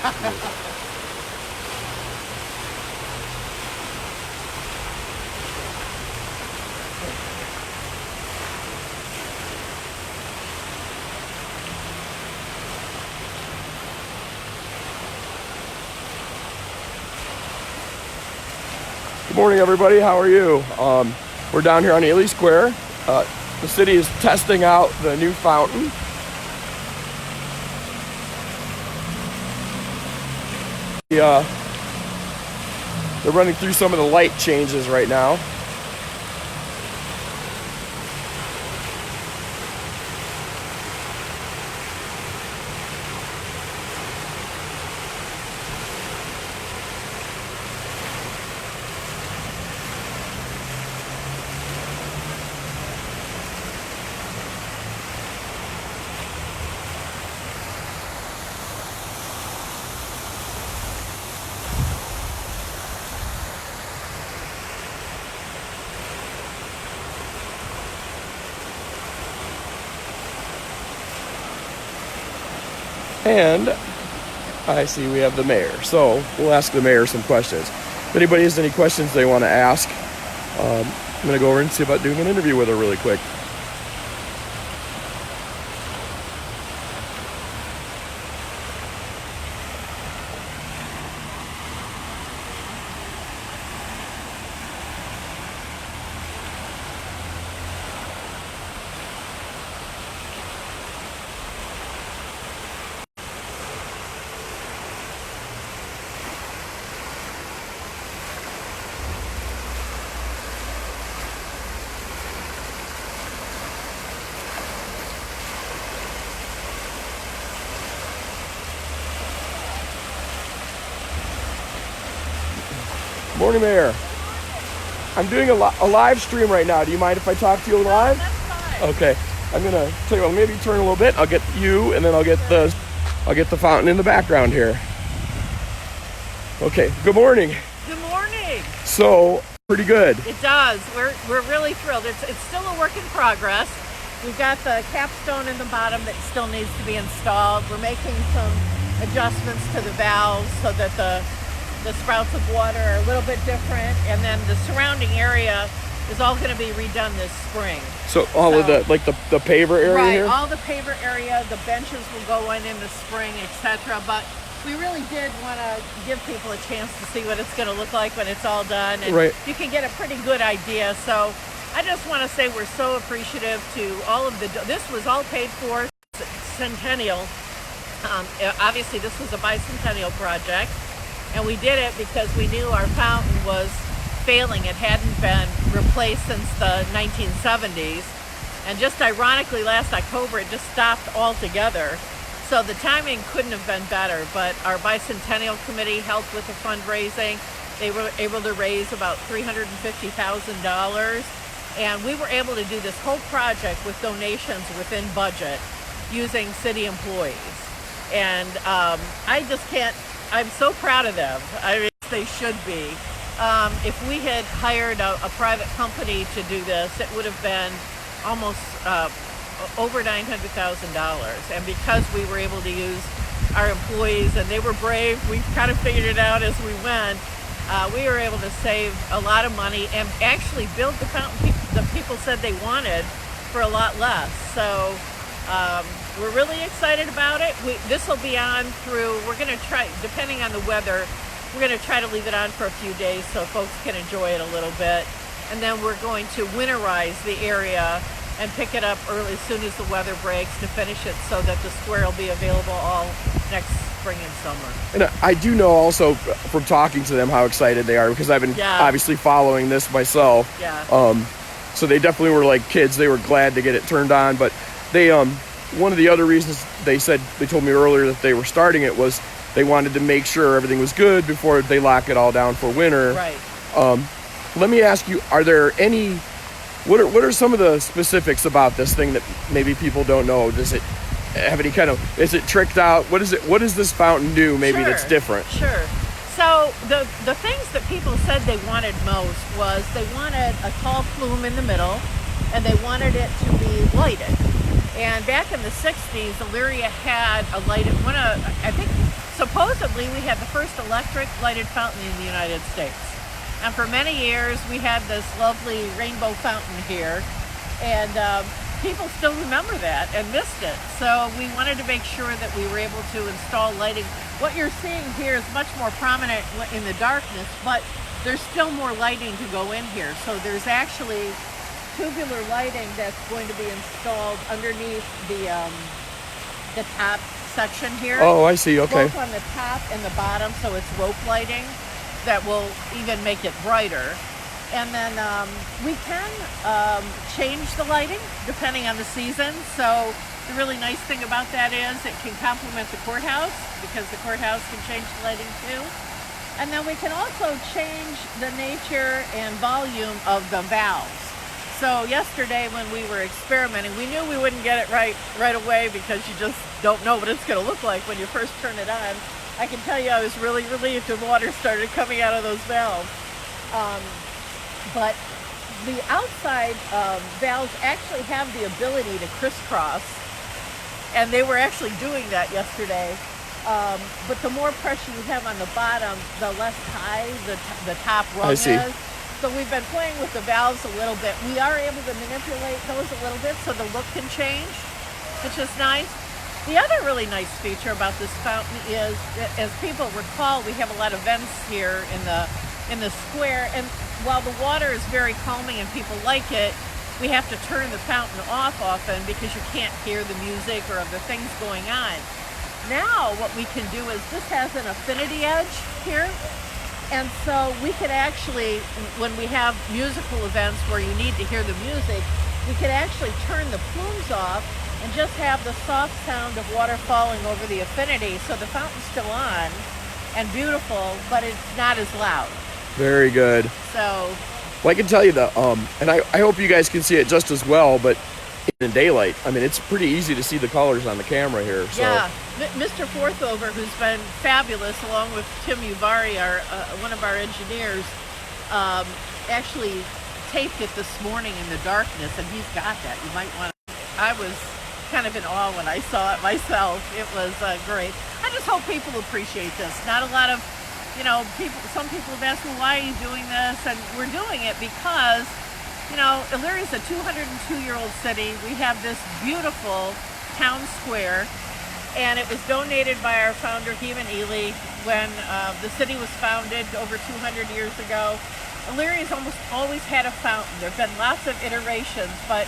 Good morning, everybody. How are you? We're down here on Elyria Square. The city is testing out the new fountain. They're running through some of the light changes right now. And I see we have the mayor, so we'll ask the mayor some questions. If anybody has any questions they want to ask, I'm going to go over and see about doing an interview with her really quick. Morning, Mayor. I'm doing a live stream right now. Do you mind if I talk to you live? No, that's fine. Okay. I'm gonna tell you what. Maybe turn a little bit. I'll get you, and then I'll get the fountain in the background here. Okay. Good morning. Good morning. So pretty good. It does. We're really thrilled. It's still a work in progress. We've got the capstone in the bottom that still needs to be installed. We're making some adjustments to the valves so that the sprouts of water are a little bit different, and then the surrounding area is all going to be redone this spring. So all of the paver area right, here? all the paver area, the benches will go in the spring, etc. But we really did want to give people a chance to see what it's going to look like when it's all done, and right. You can get a pretty good idea. So I just want to say we're so appreciative to all of this was all paid for, Centennial. Obviously this was a bicentennial project. And we did it because we knew our fountain was failing. It hadn't been replaced since the 1970s. And just ironically, last October, it just stopped altogether. So the timing couldn't have been better. But our bicentennial committee helped with the fundraising. They were able to raise about $350,000. And we were able to do this whole project with donations within budget using city employees. And I'm so proud of them. I mean, they should be. If we had hired a private company to do this, it would have been almost over $900,000. And because we were able to use our employees and they were brave, we kind of figured it out as we went. We were able to save a lot of money and actually build the fountain the people said they wanted for a lot less. So we're really excited about it. This will be on through, we're going to try, depending on the weather, we're going to try to leave it on for a few days so folks can enjoy it a little bit. And then we're going to winterize the area and pick it up early as soon as the weather breaks to finish it so that the square will be available all next spring and summer. And I do know also from talking to them how excited they are, because I've been obviously following this myself. Yeah. So they definitely were like kids. They were glad to get it turned on, but they one of the other reasons they told me earlier that they were starting it was they wanted to make sure everything was good before they lock it all down for winter. Right. Let me ask you, are there any, what are some of the specifics about this thing that maybe people don't know? Does it have any kind of, is it tricked out? What does this fountain do maybe that's different? Sure. So the things that people said they wanted most was they wanted a tall plume in the middle and they wanted it to be lighted. And back in the 60s, Elyria had a lighted one. I think supposedly we had the first electric lighted fountain in the United States. And for many years, we had this lovely rainbow fountain here, and people still remember that and missed it. So we wanted to make sure that we were able to install lighting. What you're seeing here is much more prominent in the darkness, but there's still more lighting to go in here. So there's actually tubular lighting that's going to be installed underneath the top section here. Oh, I see. Okay. Both on the top and the bottom, so it's rope lighting that will even make it brighter. And then we can change the lighting depending on the season. So the really nice thing about that is it can complement the courthouse, because the courthouse can change the lighting too. And then we can also change the nature and volume of the valves. So yesterday when we were experimenting, we knew we wouldn't get it right away, because you just don't know what it's going to look like when you first turn it on. I can tell you I was really relieved when water started coming out of those valves. But the outside valves actually have the ability to crisscross, and they were actually doing that yesterday. But the more pressure you have on the bottom, the less high the top rung is. So we've been playing with the valves a little bit. We are able to manipulate those a little bit so the look can change, which is nice. The other really nice feature about this fountain is, as people recall, we have a lot of vents here in the square, and while the water is very calming and people like it, we have to turn the fountain off often because you can't hear the music or other things going on. Now what we can do is, this has an affinity edge here, and so we could actually, when we have musical events where you need to hear the music, we could actually turn the plumes off and just have the soft sound of water falling over the affinity, so the fountain's still on and beautiful, but it's not as loud. Very good. So, well, I can tell you that, and I hope you guys can see it just as well, but in daylight, I mean, it's pretty easy to see the colors on the camera here. So. Yeah, Mr. Forthover, who's been fabulous, along with Tim Uvari, one of our engineers, actually taped it this morning in the darkness, and he's got that. You might want to. I was kind of in awe when I saw it myself. It was great. I just hope people appreciate this. Not a lot of, some people have asked me, why are you doing this? And we're doing it because, Elyria is a 202-year-old city. We have this beautiful town square, and it was donated by our founder, Heman Ely, when the city was founded over 200 years ago. Elyria's almost always had a fountain. There have been lots of iterations, but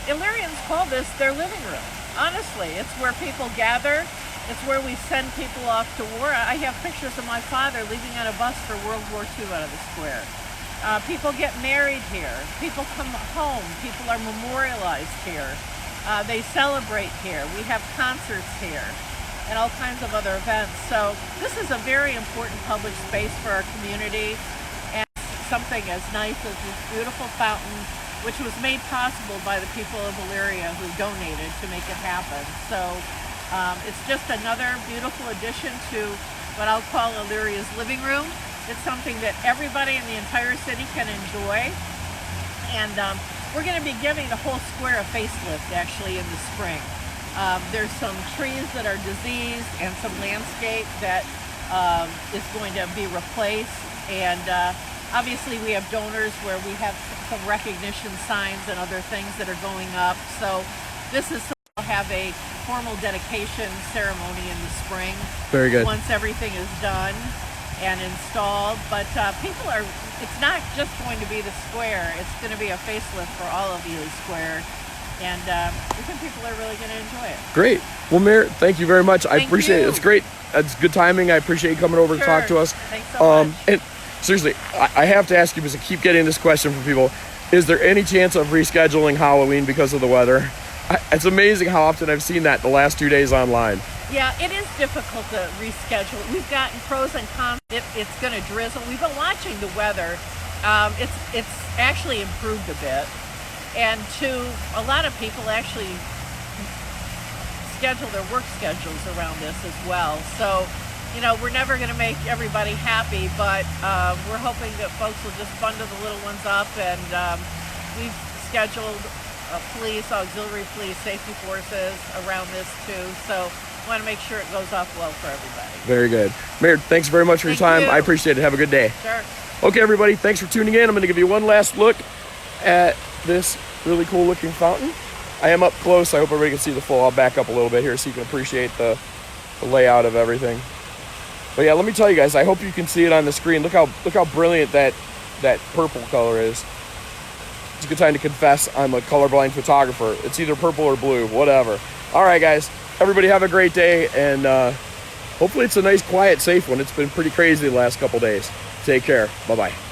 Illyrians call this their living room. Honestly, it's where people gather. It's where we send people off to war. I have pictures of my father leaving on a bus for World War II out of the square. People get married here. People come home. People are memorialized here. They celebrate here. We have concerts here and all kinds of other events. So this is a very important public space for our community, and something as nice as this beautiful fountain, which was made possible by the people of Elyria who donated to make it happen. So it's just another beautiful addition to what I'll call Elyria's living room. It's something that everybody in the entire city can enjoy. And we're going to be giving the whole square a facelift actually in the spring. There's some trees that are diseased and some landscape that is going to be replaced. And obviously we have donors where we have some recognition signs and other things that are going up. So this is, we'll have a formal dedication ceremony in the spring. Very good. Once everything is done and installed. But people are, it's not just going to be the square, it's going to be a facelift for all of Ely Square. And we think people are really going to enjoy it. Great. Well, Mayor, thank you very much. I appreciate you. it. It's great. It's good timing. I appreciate you coming over to talk to us. Thanks so much. And seriously, I have to ask you, because I keep getting this question from people, is there any chance of rescheduling Halloween because of the weather? It's amazing how often I've seen that the last 2 days online. Yeah, it is difficult to reschedule. We've gotten pros and cons. It's going to drizzle. We've been watching the weather. It's actually improved a bit. And a lot of people actually schedule their work schedules around this as well. So, we're never going to make everybody happy, but we're hoping that folks will just bundle the little ones up. And we've scheduled police, auxiliary police, safety forces around this too. So want to make sure it goes off well for everybody. Very good. Mayor, thanks very much for your time. you. I appreciate it. Have a good day. Sure. Okay, everybody, thanks for tuning in. I'm going to give you one last look at this really cool looking fountain. I am up close. I hope everybody can see the full. I'll back up a little bit here so you can appreciate the layout of everything. But yeah, let me tell you guys, I hope you can see it on the screen. Look how brilliant that purple color is. It's a good time to confess I'm a colorblind photographer. It's either purple or blue, whatever. All right, guys, everybody have a great day, and hopefully it's a nice, quiet, safe one. It's been pretty crazy the last couple days. Take care. Bye-bye.